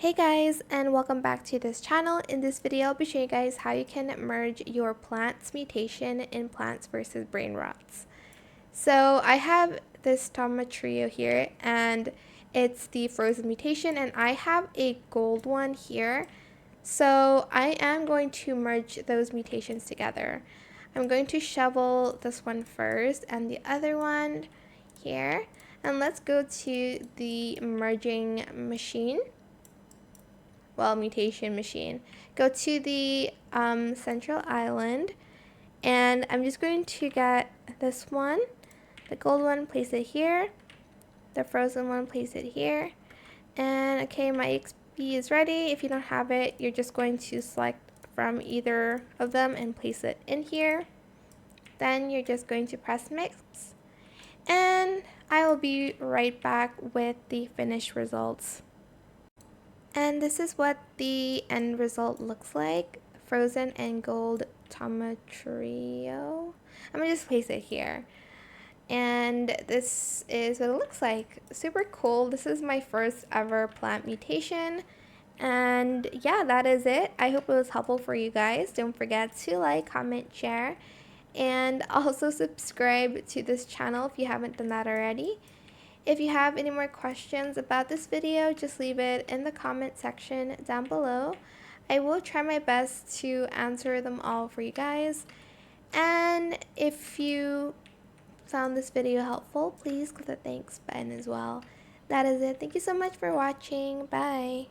Hey guys, and welcome back to this channel. In this video, I'll be showing you guys how you can merge your plants mutation in Plants vs. Brainrots. So I have this Tama trio here, and it's the frozen mutation, and I have a gold one here. So I am going to merge those mutations together. I'm going to shovel this one first and the other one here. And let's go to the merging machine. Mutation machine. Go to the central island, and I'm just going to get this one, the gold one, place it here, the frozen one, place it here, and okay, my XP is ready. If you don't have it, you're just going to select from either of them and place it in here. Then you're just going to press mix, and I will be right back with the finished results. And this is what the end result looks like. Frozen and gold Tama trio. I'm gonna just place it here. And this is what it looks like. Super cool. This is my first ever plant mutation. And yeah, that is it. I hope it was helpful for you guys. Don't forget to like, comment, share, and also subscribe to this channel if you haven't done that already. If you have any more questions about this video, just leave it in the comment section down below. I will try my best to answer them all for you guys. And if you found this video helpful, please click the thanks button as well. That is it. Thank you so much for watching. Bye.